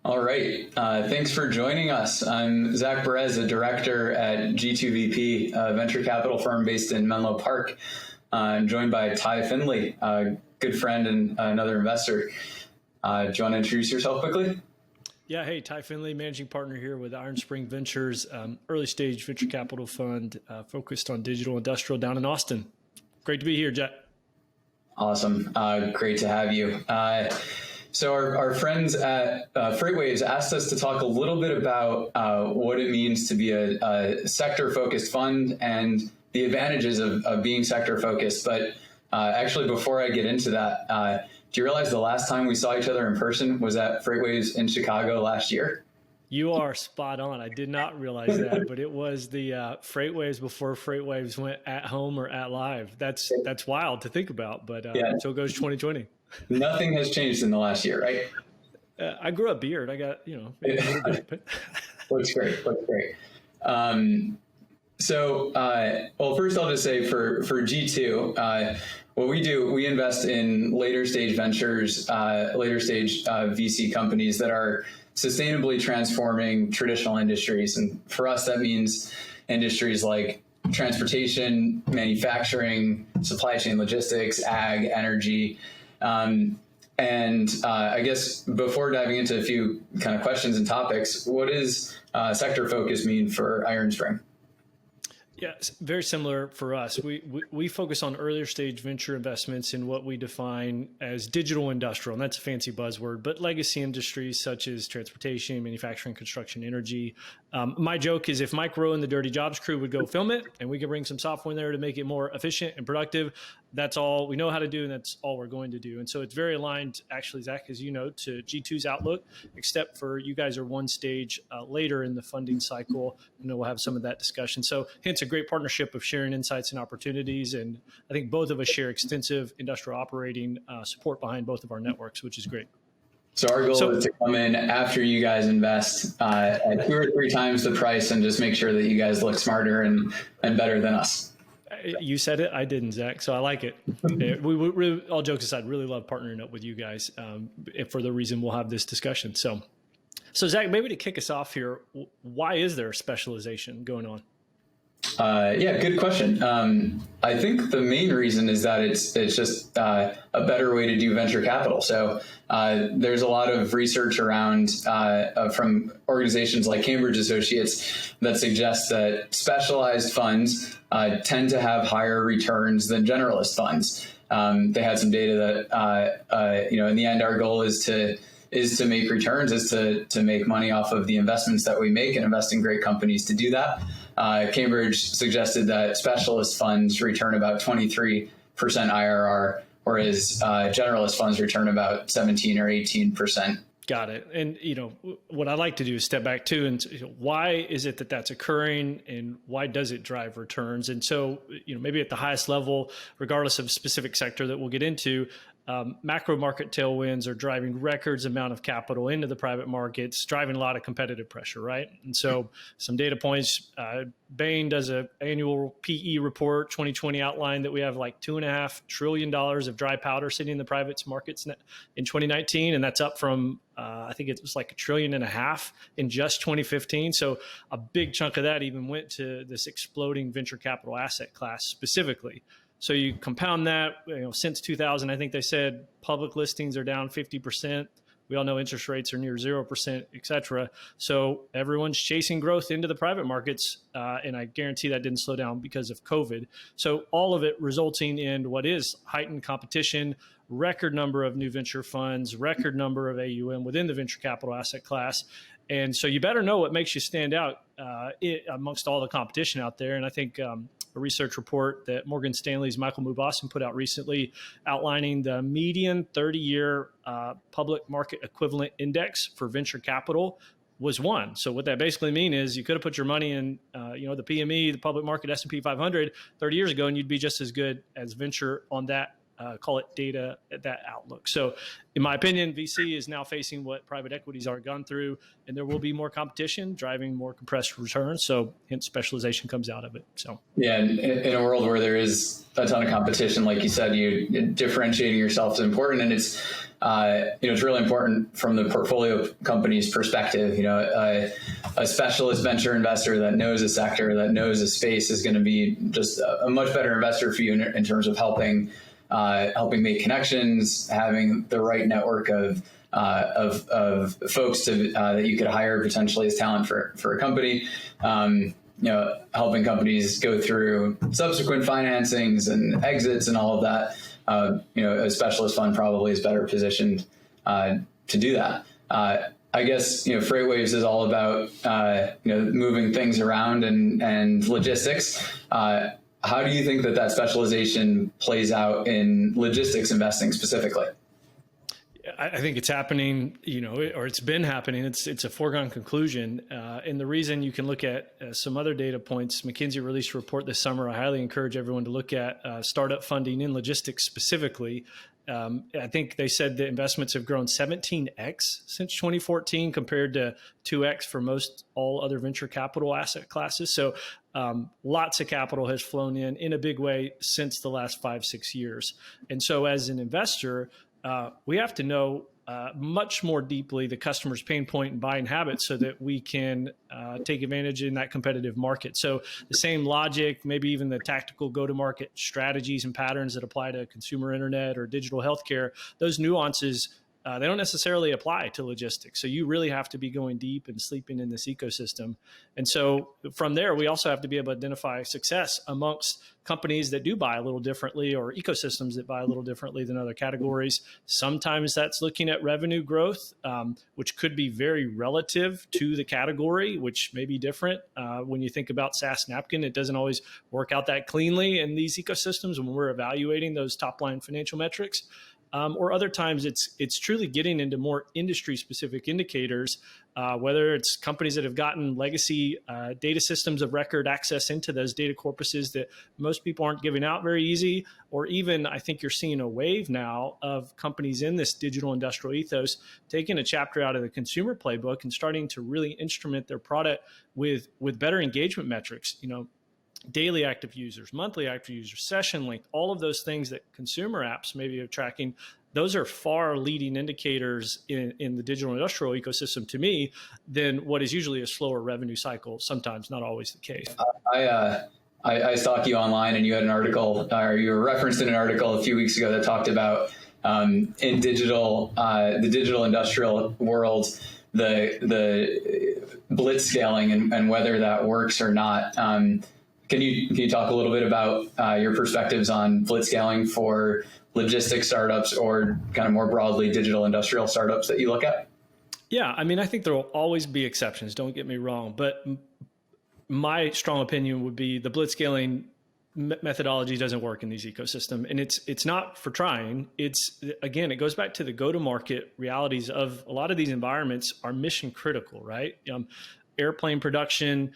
All right. Thanks for joining us. I'm Zach Barasz, a director at G2VP, a venture capital firm based in Menlo Park. I'm joined by Ty Findley, a good friend and another investor. Do you want to introduce yourself quickly? Yeah, hey, Ty Findley, managing partner here with Ironspring Ventures, early stage venture capital fund focused on digital industrial down in Austin. Great to be here, Jack. Awesome. Great to have you. So our friends at FreightWaves asked us to talk a little bit about what it means to be a sector-focused fund and the advantages of being sector-focused. But actually, before I get into that, do you realize the last time we saw each other in person was at FreightWaves in Chicago last year? You are spot on. I did not realize that, but it was the FreightWaves before FreightWaves went at home or at live. That's wild to think about, but so goes 2020. Nothing has changed in the last year, right? I grew a beard. I got, a little bit. Looks great. Well, first I'll just say for G2, what we do, we invest in later stage ventures, later stage VC companies that are sustainably transforming traditional industries. And for us, that means industries like transportation, manufacturing, supply chain logistics, ag, energy. I guess before diving into a few kind of questions and topics, what does sector focus mean for Ironspring? Yeah, it's very similar for us. We focus on earlier stage venture investments in what we define as digital industrial, and that's a fancy buzzword, but legacy industries such as transportation, manufacturing, construction, energy. My joke is if Mike Rowe and the Dirty Jobs crew would go film it and we could bring some software in there to make it more efficient and productive, that's all we know how to do, and that's all we're going to do. And so it's very aligned, actually, Zach, as you know, to G2's outlook, except for you guys are one stage later in the funding cycle, and we'll have some of that discussion. So hence a great partnership of sharing insights and opportunities. And I think both of us share extensive industrial operating support behind both of our networks, which is great. So our goal is to come in after you guys invest at 2 or 3 times the price and just make sure that you guys look smarter and better than us. You said it, I didn't, Zach. So I like it. We really, all jokes aside, really love partnering up with you guys for the reason we'll have this discussion. So Zach, maybe to kick us off here, why is there specialization going on? Yeah, good question. I think the main reason is that it's just a better way to do venture capital. So there's a lot of research around from organizations like Cambridge Associates that suggests that specialized funds tend to have higher returns than generalist funds. They had some data that in the end, our goal is to make returns, is to make money off of the investments that we make and invest in great companies to do that. Cambridge suggested that specialist funds return about 23% IRR, whereas generalist funds return about 17 or 18%. Got it. And, what I like to do is step back too, and why is it that that's occurring and why does it drive returns? And so, maybe at the highest level, regardless of specific sector that we'll get into, macro market tailwinds are driving records amount of capital into the private markets, driving a lot of competitive pressure, right? And so some data points, Bain does an annual PE report, 2020 outline that we have like $2.5 trillion of dry powder sitting in the private markets in 2019. And that's up from, I think it was like $1.5 trillion in just 2015. So a big chunk of that even went to this exploding venture capital asset class specifically. So you compound that, since 2000, I think they said public listings are down 50%. We all know interest rates are near 0%, et cetera. So everyone's chasing growth into the private markets. And I guarantee that didn't slow down because of COVID. So all of it resulting in what is heightened competition, record number of new venture funds, record number of AUM within the venture capital asset class. And so you better know what makes you stand out amongst all the competition out there. And I think a research report that Morgan Stanley's Michael Mubassim put out recently outlining the median 30-year public market equivalent index for venture capital was 1. So what that basically means is you could have put your money in, the PME, the public market S&P 500 30 years ago, and you'd be just as good as venture on that call it data, that outlook. So in my opinion, VC is now facing what private equities are gone through, and there will be more competition driving more compressed returns. So hence specialization comes out of it. So yeah, in a world where there is a ton of competition, like you said, you differentiating yourself is important, and it's it's really important from the portfolio company's perspective. A specialist venture investor that knows a sector, that knows a space, is going to be just a much better investor for you in terms of helping make connections, having the right network of folks that you could hire potentially as talent for a company. Helping companies go through subsequent financings and exits and all of that. A specialist fund probably is better positioned to do that. I guess FreightWaves is all about moving things around and logistics. How do you think that specialization plays out in logistics investing specifically? I think it's happening, or it's been happening. It's a foregone conclusion. And the reason, you can look at some other data points. McKinsey released a report this summer. I highly encourage everyone to look at startup funding in logistics specifically. I think they said that investments have grown 17x since 2014 compared to 2x for most all other venture capital asset classes. So lots of capital has flown in a big way since the last 5-6 years. And so as an investor, we have to know much more deeply the customer's pain point and buying habits so that we can take advantage in that competitive market. So the same logic, maybe even the tactical go-to-market strategies and patterns that apply to consumer internet or digital healthcare, those nuances, they don't necessarily apply to logistics. So you really have to be going deep and sleeping in this ecosystem. And so from there, we also have to be able to identify success amongst companies that do buy a little differently, or ecosystems that buy a little differently than other categories. Sometimes that's looking at revenue growth, which could be very relative to the category, which may be different. When you think about SaaS napkin, it doesn't always work out that cleanly in these ecosystems when we're evaluating those top line financial metrics. Or other times it's truly getting into more industry specific indicators, whether it's companies that have gotten legacy data systems of record access into those data corpuses that most people aren't giving out very easy, or even I think you're seeing a wave now of companies in this digital industrial ethos taking a chapter out of the consumer playbook and starting to really instrument their product with better engagement metrics. Daily active users, monthly active users, session length, all of those things that consumer apps maybe are tracking, those are far leading indicators in the digital industrial ecosystem to me than what is usually a slower revenue cycle, sometimes, not always the case. I stalk you online, and you had an article, or you were referenced in an article a few weeks ago that talked about in the digital industrial world, the blitz scaling and whether that works or not. Can you talk a little bit about your perspectives on blitzscaling for logistics startups, or kind of more broadly digital industrial startups that you look at? Yeah, I think there will always be exceptions, don't get me wrong, but my strong opinion would be the blitzscaling methodology doesn't work in these ecosystems, and it's not for trying. It's, again, it goes back to the go-to-market realities of a lot of these environments are mission critical, right? Airplane production,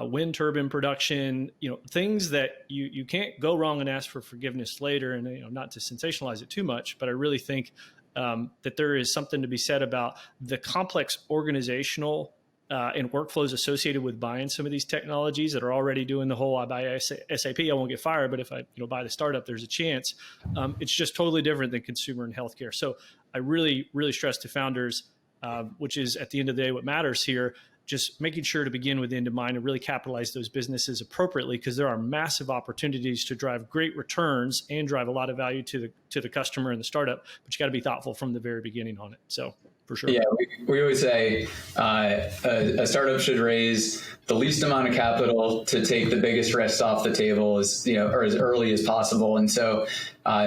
wind turbine production, things that you can't go wrong and ask for forgiveness later. And not to sensationalize it too much, but I really think that there is something to be said about the complex organizational and workflows associated with buying some of these technologies that are already doing the whole, I buy SAP, I won't get fired, but if I buy the startup, there's a chance. It's just totally different than consumer and healthcare. So I really, really stress to founders, which is at the end of the day what matters here, just making sure to begin with the end in mind and really capitalize those businesses appropriately, because there are massive opportunities to drive great returns and drive a lot of value to the customer and the startup, but you got to be thoughtful from the very beginning on it. So for sure. Yeah, we always say a startup should raise the least amount of capital to take the biggest risks off the table or as early as possible. And so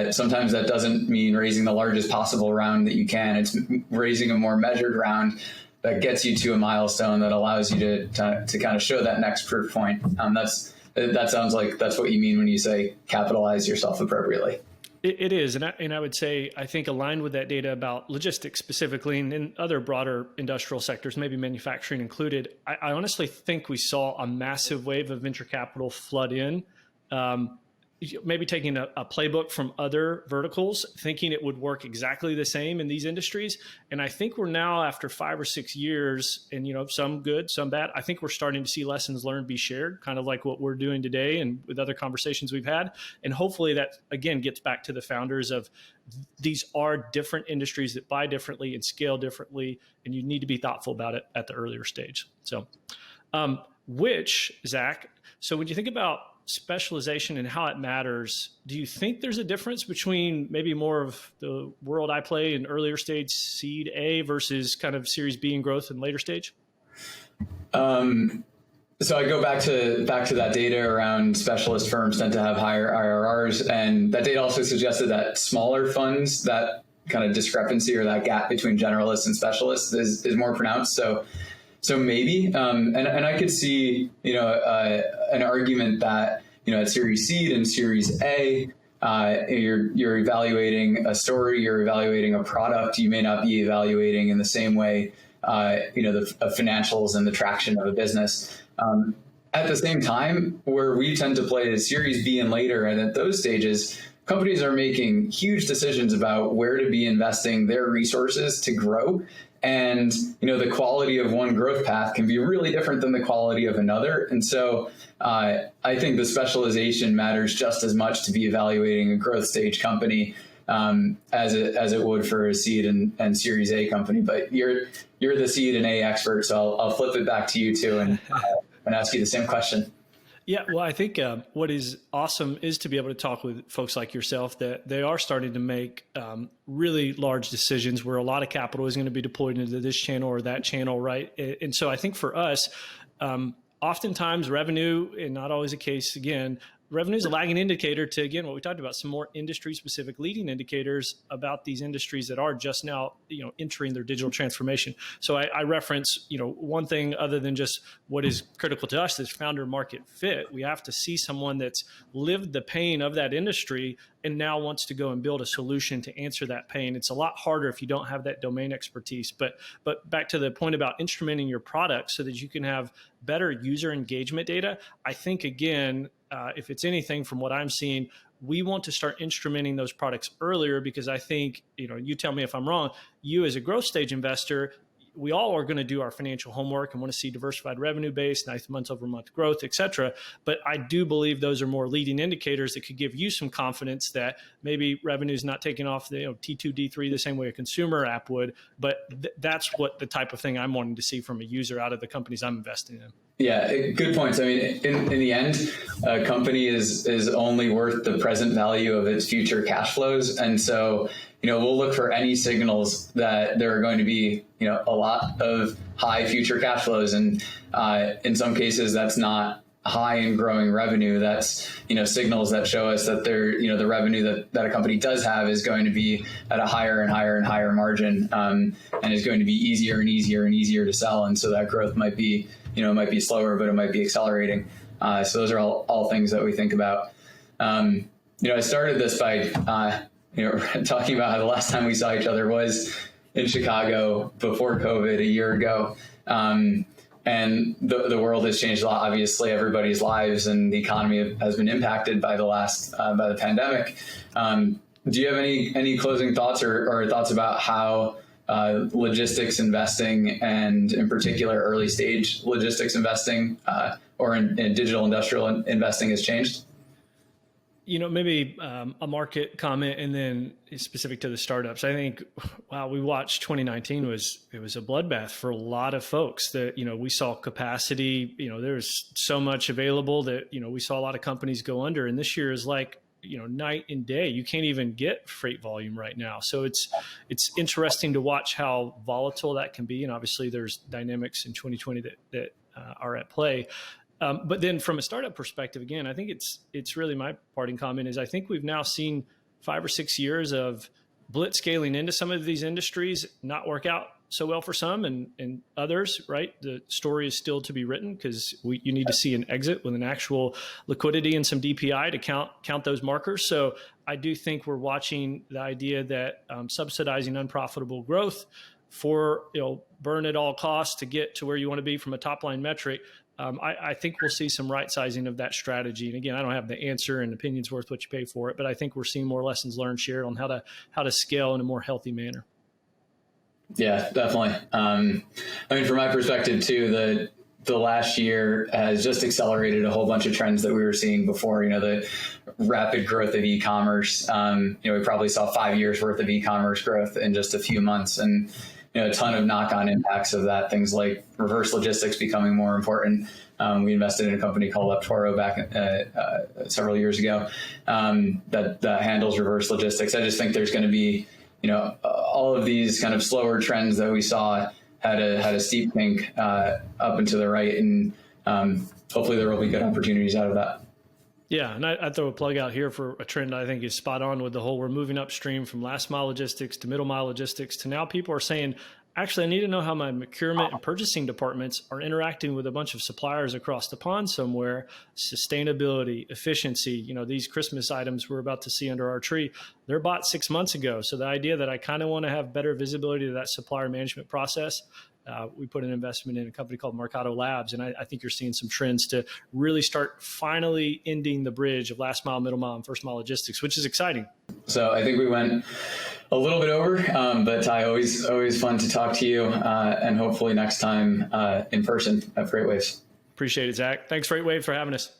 sometimes that doesn't mean raising the largest possible round that you can. It's raising a more measured round that gets you to a milestone that allows you to kind of show that next proof point. That sounds like that's what you mean when you say capitalize yourself appropriately. It is. And I would say, I think aligned with that data about logistics specifically and in other broader industrial sectors, maybe manufacturing included, I honestly think we saw a massive wave of venture capital flood in maybe taking a playbook from other verticals, thinking it would work exactly the same in these industries. And I think we're now, after 5 or 6 years, and some good, some bad, I think we're starting to see lessons learned be shared, kind of like what we're doing today and with other conversations we've had. And hopefully that, again, gets back to the founders of, these are different industries that buy differently and scale differently, and you need to be thoughtful about it at the earlier stage. So, Zach, so when you think about specialization and how it matters, do you think there's a difference between maybe more of the world I play in earlier stage seed A versus kind of series B and growth in later stage? So I go back to that data around specialist firms tend to have higher IRRs, and that data also suggested that smaller funds, that kind of discrepancy or that gap between generalists and specialists is more pronounced. So maybe, and I could see, an argument that, at Series Seed and Series A, you're evaluating a story, you're evaluating a product. You may not be evaluating in the same way, the financials and the traction of a business. At the same time, where we tend to play is Series B and later, and at those stages, companies are making huge decisions about where to be investing their resources to grow. And, the quality of one growth path can be really different than the quality of another. And so I think the specialization matters just as much to be evaluating a growth stage company as it would for a seed and Series A company. But you're the seed and A expert, so I'll flip it back to you too and ask you the same question. Yeah, well, I think what is awesome is to be able to talk with folks like yourself that they are starting to make really large decisions where a lot of capital is going to be deployed into this channel or that channel, right? And so I think for us, oftentimes revenue, and not always the case, again, revenue is a lagging indicator to, again, what we talked about, some more industry-specific leading indicators about these industries that are just now, entering their digital transformation. So I reference, one thing other than just what is critical to us is founder market fit. We have to see someone that's lived the pain of that industry and now wants to go and build a solution to answer that pain. It's a lot harder if you don't have that domain expertise. But back to the point about instrumenting your product so that you can have better user engagement data, I think, again, if it's anything from what I'm seeing, we want to start instrumenting those products earlier, because I think, you tell me if I'm wrong, you as a growth stage investor, we all are going to do our financial homework and want to see diversified revenue base, nice month-over-month growth, et cetera. But I do believe those are more leading indicators that could give you some confidence that maybe revenue is not taking off the T2, D3 the same way a consumer app would. But that's what the type of thing I'm wanting to see from a user out of the companies I'm investing in. Yeah, good points. I mean, in the end, a company is only worth the present value of its future cash flows. And so, we'll look for any signals that there are going to be, a lot of high future cash flows. And in some cases, that's not high and growing revenue. That's, signals that show us that the revenue that a company does have is going to be at a higher and higher and higher margin, and is going to be easier and easier and easier to sell. And so that growth might be, it might be slower, but it might be accelerating. So those are all things that we think about. I started this by, talking about how the last time we saw each other was in Chicago before COVID a year ago. And the world has changed a lot. Obviously, everybody's lives and the economy has been impacted by by the pandemic. Do you have any closing thoughts or thoughts about how logistics investing, and in particular early stage logistics investing, or in digital industrial investing, has changed? Maybe a market comment and then specific to the startups. I think, wow, we watched 2019 it was a bloodbath for a lot of folks that, we saw capacity, there's so much available that, we saw a lot of companies go under. And this year is like, night and day. You can't even get freight volume right now. So it's interesting to watch how volatile that can be. And obviously there's dynamics in 2020 that are at play. But then from a startup perspective, again, I think it's really my parting comment is I think we've now seen 5 or 6 years of blitz scaling into some of these industries not work out so well for some and others, right? The story is still to be written because you need to see an exit with an actual liquidity and some DPI to count those markers. So I do think we're watching the idea that subsidizing unprofitable growth for burn at all costs to get to where you want to be from a top line metric, I think we'll see some right sizing of that strategy. And again, I don't have the answer, and opinion's worth what you pay for it, but I think we're seeing more lessons learned shared on how to scale in a more healthy manner. Yeah, definitely. I mean, from my perspective too, the last year has just accelerated a whole bunch of trends that we were seeing before. The rapid growth of e-commerce. We probably saw 5 years worth of e-commerce growth in just a few months, and a ton of knock-on impacts of that. Things like reverse logistics becoming more important. We invested in a company called Leptoro back several years ago that handles reverse logistics. I just think there's going to be, all of these kind of slower trends that we saw had a steep pink up and to the right, and hopefully there will be good opportunities out of that. Yeah, and I throw a plug out here for a trend I think is spot on with the whole, we're moving upstream from last mile logistics to middle mile logistics to now people are saying, actually, I need to know how my procurement and purchasing departments are interacting with a bunch of suppliers across the pond somewhere. Sustainability, efficiency, these Christmas items we're about to see under our tree, they're bought 6 months ago. So the idea that I kind of want to have better visibility to that supplier management process, we put an investment in a company called Mercado Labs, and I think you're seeing some trends to really start finally ending the bridge of last mile, middle mile, and first mile logistics, which is exciting. So I think we went a little bit over, but Ty, always fun to talk to you, and hopefully next time in person at FreightWaves. Appreciate it, Zach. Thanks, FreightWaves, for having us.